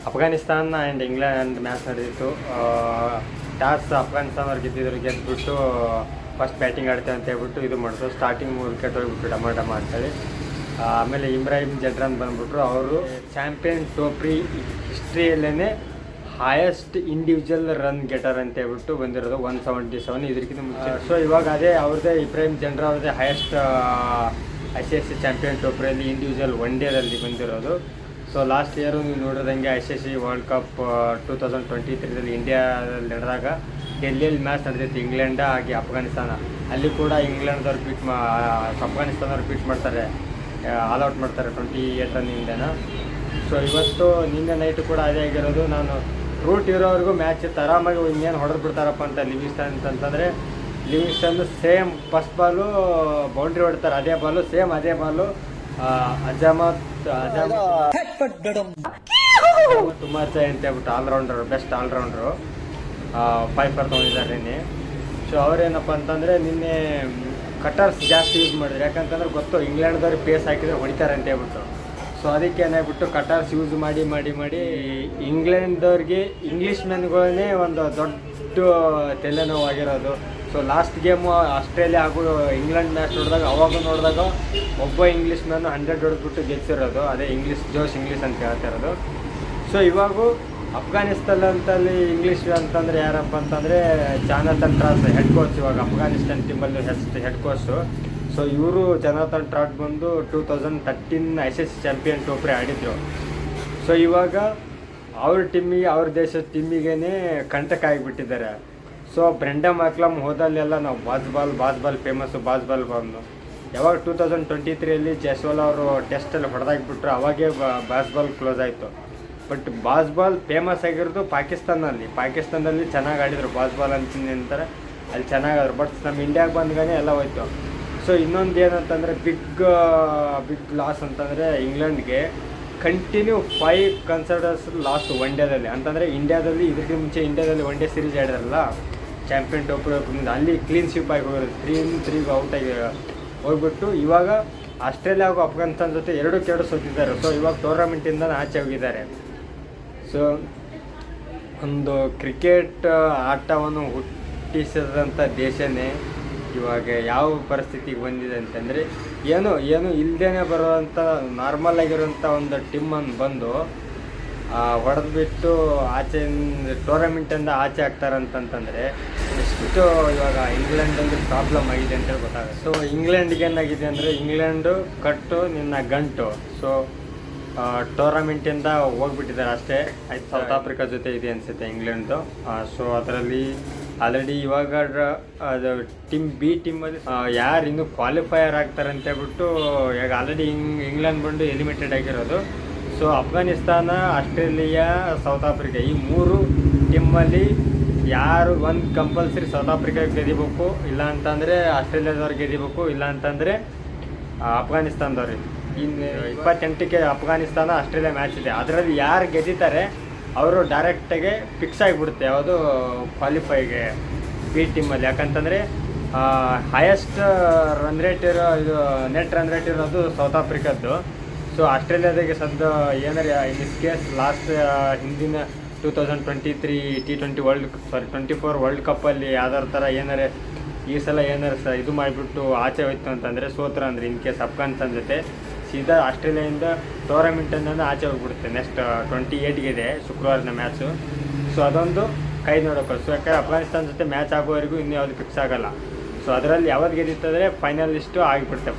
Afghanistan and England match ನಡೆದಿತ್ತು. Toss Afghanistan ಅವ್ರು ಗೆದ್ದುಬಿಟ್ಟು first batting ಆಡ್ತೇವೆ ಅಂತ ಹೇಳ್ಬಿಟ್ಟು ಇದು ಮಾಡಿದ್ರು. ಸ್ಟಾರ್ಟಿಂಗ್ 3 ವಿಕೆಟ್ ಹೋಗ್ಬಿಟ್ಟು ಡಮ ಅಂತೇಳಿ. ಆಮೇಲೆ ಇಬ್ರಾಹಿಂ ಜಡ್ರಾನ್ ಬಂದ್ಬಿಟ್ರು. ಅವರು ಚಾಂಪಿಯನ್ ಟ್ರೋಫಿ ಹಿಸ್ಟ್ರಿಯಲ್ಲೇ ಹೈಯೆಸ್ಟ್ ಇಂಡಿವಿಜುವಲ್ ರನ್ ಗೆಟರ್ ಅಂತ ಹೇಳ್ಬಿಟ್ಟು ಬಂದಿರೋದು 177 ಇದಕ್ಕಿಂತ ಮುಂಚೆ. ಸೊ ಇವಾಗ ಅದೇ ಅವ್ರದ್ದೇ ಇಬ್ರಾಹಿಂ ಜಡ್ರಾನ್ ಅವ್ರದ್ದೇ ಹೈಯೆಸ್ಟ್ ICC ಚಾಂಪಿಯನ್ ಟ್ರೋಫಿಯಲ್ಲಿ ಇಂಡಿವಿಜುವಲ್ ಒನ್ ಡೇದಲ್ಲಿ ಬಂದಿರೋದು. ಸೊ ಲಾಸ್ಟ್ ಇಯರು ನೀವು ನೋಡಿದಂಗೆ ICC ವರ್ಲ್ಡ್ ಕಪ್ 2023 ಇಂಡಿಯಾದಲ್ಲಿ ನಡೆದಾಗ ಡೆಲ್ಲಿಯಲ್ಲಿ ಮ್ಯಾಚ್ ನಡೆದಿತ್ತು ಇಂಗ್ಲೆಂಡ್ ಹಾಗೆ ಅಫ್ಘಾನಿಸ್ತಾನ. ಅಲ್ಲಿ ಕೂಡ ಇಂಗ್ಲೆಂಡ್ದವ್ರು ಅಫ್ಘಾನಿಸ್ತಾನವ್ರು ಬೀಟ್ ಮಾಡ್ತಾರೆ, ಆಲ್ಔಟ್ ಮಾಡ್ತಾರೆ 28 ರನ್ನಿಂದನ. ಸೊ ಇವತ್ತು ನಿನ್ನೆ ನೈಟು ಕೂಡ ಅದೇ ಆಗಿರೋದು. ನಾನು ರೂಟ್ ಇರೋವರೆಗೂ ಮ್ಯಾಚ್ ಆರಾಮಾಗಿ ಇನ್ನೇನು ಹೊಡೆದು ಬಿಡ್ತಾರಪ್ಪ ಅಂತ ಲಿವಿಂಗ್ಸ್ಟನ್ ಅಂತಂದರೆ Livingstone same first ball boundary ಹೊಡ್ತಾರೆ, ಅದೇ ಬಾಲು ಅಜಾಮತ್ ತುಮಾಚೆ ಅಂತ ಹೇಳ್ಬಿಟ್ಟು ಬೆಸ್ಟ್ ಆಲ್ರೌಂಡ್ರು 5 ಫಾರ್ ತೊಗೊಂಡಿದ್ದಾರೆ ನಿನ್ನೆ. ಸೊ ಅವ್ರೇನಪ್ಪ ಅಂತಂದರೆ ನಿನ್ನೆ ಕಟರ್ಸ್ ಜಾಸ್ತಿ ಯೂಸ್ ಮಾಡಿದ್ರು. ಯಾಕಂತಂದ್ರೆ ಗೊತ್ತು ಇಂಗ್ಲೆಂಡ್ದವ್ರಿಗೆ ಪೇಸ್ ಹಾಕಿದ್ರೆ ಹೊಡಿತಾರೆ ಅಂತ ಹೇಳ್ಬಿಟ್ಟು. ಸೊ ಅದಕ್ಕೆ ಏನಾಗ್ಬಿಟ್ಟು ಕಟರ್ಸ್ ಯೂಸ್ ಮಾಡಿ ಇಂಗ್ಲೆಂಡ್ದವ್ರಿಗೆ ಇಂಗ್ಲೀಷ್ ಮೆನ್ಗಳನ್ನೇ ಒಂದು ದೊಡ್ಡ ತಲೆನೋವಾಗಿರೋದು. ಸೊ ಲಾಸ್ಟ್ ಗೇಮು ಆಸ್ಟ್ರೇಲಿಯಾ ಹಾಗೂ ಇಂಗ್ಲೆಂಡ್ ಮ್ಯಾಚ್ ನೋಡಿದಾಗ ಒಬ್ಬ ಇಂಗ್ಲೀಷ್ ಮ್ಯಾನು 100 ಹೊಡೆದ್ಬಿಟ್ಟು ಗೆಲ್ಸಿರೋದು. ಅದೇ ಜೋಶ್ ಇಂಗ್ಲೀಷ್ ಅಂತ ಹೇಳ್ತಿರೋದು. ಸೊ ಇವಾಗೂ ಅಫ್ಘಾನಿಸ್ತಾನದಲ್ಲಿ ಇಂಗ್ಲೀಷ್ ಅಂತಂದರೆ ಯಾರಪ್ಪ ಅಂತಂದರೆ ಜಾನಥನ್ ಟ್ರಾಟ್ ಹೆಡ್ ಕೋಚ್ ಇವಾಗ ಅಫ್ಘಾನಿಸ್ತಾನ್ ಟೀಮಲ್ಲಿ ಹೆಡ್ ಕೋಚು. ಸೊ ಇವರು ಜಾನಥನ್ ಟ್ರಾಟ್ ಬಂದು 2013 ICC ಚಾಂಪಿಯನ್ ಟ್ರೋಫಿ ಆಡಿದ್ರು. ಸೊ ಇವಾಗ ಅವ್ರ ದೇಶದ ಟೀಮಿಗೇ ಕಂಟಕ ಆಗಿಬಿಟ್ಟಿದ್ದಾರೆ. ಸೊ ಬ್ರೆಂಡನ್ ಮ್ಯಾಕ್ಲಮ್ ಹೋದಲ್ಲೆಲ್ಲ ನಾವು ಬಾಸ್ಬಾಲ್ ಫೇಮಸ್ಸು ಬಾಸ್ಬಾಲ್ ಬಂದು ಯಾವಾಗ 2023 ಜೈಸ್ವಾಲ್ ಅವರು ಟೆಸ್ಟಲ್ಲಿ ಹೊಡೆದಾಕ್ಬಿಟ್ರು, ಅವಾಗೇ ಬಾಸ್ಬಾಲ್ ಕ್ಲೋಸ್ ಆಯಿತು. ಬಟ್ ಬಾಸ್ಬಾಲ್ ಫೇಮಸ್ ಆಗಿರೋದು ಪಾಕಿಸ್ತಾನದಲ್ಲಿ ಚೆನ್ನಾಗಿ ಆಡಿದರು ಬಾಸ್ಬಾಲ್ ಅಂತಾರೆ, ಅಲ್ಲಿ ಚೆನ್ನಾಗಾದ್ರು. ಬಟ್ ನಮ್ಮ ಇಂಡಿಯಾಗೆ ಬಂದ್ಗಾನೆ ಎಲ್ಲ ಹೋಯ್ತು. ಸೊ ಇನ್ನೊಂದು ಏನಂತಂದರೆ ಬಿಗ್ ಲಾಸ್ ಅಂತಂದರೆ ಇಂಗ್ಲೆಂಡ್ಗೆ ಕಂಟಿನ್ಯೂ 5 ಕನ್ಸರ್ಟರ್ಸ್ ಲಾಸ್ಟ್ ಒನ್ ಡೇದಲ್ಲಿ. ಅಂತಂದರೆ ಇದಕ್ಕೆ ಮುಂಚೆ ಇಂಡಿಯಾದಲ್ಲಿ ಒನ್ ಡೇ ಸೀರೀಸ್ ಆಡಿದ್ರಲ್ಲ ಚಾಂಪಿಯನ್ ಟ್ರೋಫಿ, ಅಲ್ಲಿ ಕ್ಲೀನ್ ಸ್ವೀಪ್ ಆಗಿ ಹೋಗಿರೋದು 3-3 ಔಟಾಗಿ ಹೋಗ್ಬಿಟ್ಟು ಇವಾಗ ಆಸ್ಟ್ರೇಲಿಯಾ ಹಾಗೂ ಅಫ್ಘಾನಿಸ್ತಾನ ಜೊತೆ 2-2 ಸೋತಿದ್ದಾರೆ. ಸೊ ಇವಾಗ ಟೂರ್ನಮೆಂಟಿಂದ ಆಚೆ ಹೋಗಿದ್ದಾರೆ. ಸೊ ಒಂದು ಕ್ರಿಕೆಟ್ ಆಟವನ್ನು ಹುಟ್ಟಿಸಿದಂಥ ದೇಶನೇ ಇವಾಗ ಯಾವ ಪರಿಸ್ಥಿತಿಗೆ ಬಂದಿದೆ ಅಂತಂದರೆ ಏನು ಇಲ್ಲದೇ ಬರುವಂಥ ನಾರ್ಮಲ್ ಆಗಿರುವಂಥ ಒಂದು ಟೀಮನ್ನು ಬಂದು ಹೊಡೆದ್ಬಿಟ್ಟು ಟೂರ್ನಮೆಂಟಿಂದ ಆಚೆ ಆಗ್ತಾರಂತಂದರೆ ಎಷ್ಟು ಇವಾಗ ಇಂಗ್ಲೆಂಡಲ್ಲಿ ಪ್ರಾಬ್ಲಮ್ ಆಗಿದೆ ಅಂತೇಳಿ ಗೊತ್ತಾಗುತ್ತೆ. ಸೊ ಇಂಗ್ಲೆಂಡ್ಗೆ ಏನಾಗಿದೆ ಅಂದರೆ ಇಂಗ್ಲೆಂಡು ಕಟ್ಟು ನಿನ್ನ ಗಂಟು. ಸೊ ಟೂರ್ನಮೆಂಟಿಂದ ಹೋಗ್ಬಿಟ್ಟಿದ್ದಾರೆ ಅಷ್ಟೇ. ಆಯ್ತು, ಸೌತ್ ಆಫ್ರಿಕಾ ಜೊತೆ ಇದೆ ಅನಿಸುತ್ತೆ ಇಂಗ್ಲೆಂಡ್ದು. ಸೊ ಅದರಲ್ಲಿ ಆಲ್ರೆಡಿ ಇವಾಗ ಅದು ಬಿ ಟೀಮಲ್ಲಿ ಯಾರು ಇನ್ನೂ ಕ್ವಾಲಿಫೈಯರ್ ಆಗ್ತಾರೆ ಅಂತ ಹೇಳ್ಬಿಟ್ಟು ಈಗ ಆಲ್ರೆಡಿ ಇಂಗ್ಲೆಂಡ್ ಬಂದು ಎಲಿಮಿನೇಟೆಡ್ ಆಗಿರೋದು. So Afghanistan, Australia, south Africa ಈ 3 ಟೀಮಲ್ಲಿ ಯಾರು ಒಂದು ಕಂಪಲ್ಸರಿ ಸೌತ್ ಆಫ್ರಿಕಾಗೆ ಗೆದಿಬೇಕು, ಇಲ್ಲ ಅಂತಂದರೆ ಆಸ್ಟ್ರೇಲಿಯಾದವ್ರಿಗೆ ಗೆದಿಬೇಕು, ಇಲ್ಲ ಅಂತಂದರೆ ಅಫ್ಘಾನಿಸ್ತಾನದವ್ರಿಗೆ. ಇನ್ನು 28ಕ್ಕೆ ಅಫ್ಘಾನಿಸ್ತಾನ ಆಸ್ಟ್ರೇಲಿಯಾ ಮ್ಯಾಚ್ ಇದೆ. ಅದರಲ್ಲಿ ಯಾರು ಗೆದ್ದಿದ್ದಾರೆ ಅವರು ಡೈರೆಕ್ಟಾಗೆ ಫಿಕ್ಸ್ ಆಗಿಬಿಡುತ್ತೆ ಯಾವುದು ಕ್ವಾಲಿಫೈಗೆ ಬಿ ಟೀಮಲ್ಲಿ. ಯಾಕಂತಂದರೆ highest run rate net run rate ಇರೋದು ಸೌತ್ ಆಫ್ರಿಕಾದ್ದು. ಸೊ ಆಸ್ಟ್ರೇಲಿಯಾದಾಗೆ ಸದ್ಯ ಏನಾರ ಇನ್ ದಿಸ್ ಕೇಸ್ ಲಾಸ್ಟ್ ಹಿಂದಿನ 2023 T20 ವರ್ಲ್ಡ್ ಕಪ್ಪಲ್ಲಿ ಯಾವ್ದಾರ ಥರ ಈ ಸಲ ಇದು ಮಾಡಿಬಿಟ್ಟು ಆಚೆ ಹೋಯ್ತು ಅಂತಂದರೆ ಸೋತ್ರ ಅಂದರೆ ಇನ್ ಕೇಸ್ ಅಫ್ಘಾನಿಸ್ತಾನ ಜೊತೆ ಸೀದಾ ಆಸ್ಟ್ರೇಲಿಯಾದಿಂದ ಟೂರ್ನಮೆಂಟನ್ನು ಆಚೆ ಹೋಗ್ಬಿಡುತ್ತೆ. ನೆಕ್ಸ್ಟ್ 28ಗೆ ಇದೆ ಶುಕ್ರವಾರದ ಮ್ಯಾಚು. ಸೊ ಅದೊಂದು ಕೈ ನೋಡೋಕೆ. ಸೊ ಯಾಕಂದರೆ ಅಫ್ಘಾನಿಸ್ತಾನ ಜೊತೆ ಮ್ಯಾಚ್ ಆಗೋವರೆಗೂ ಇನ್ನೂ ಯಾವುದು ಫಿಕ್ಸ್ ಆಗೋಲ್ಲ. ಸೊ ಅದರಲ್ಲಿ ಯಾವ್ದು ಗೆದ್ದಿತ್ತಂದರೆ ಫೈನಲಿಸ್ಟು ಆಗಿಬಿಡುತ್ತೆ.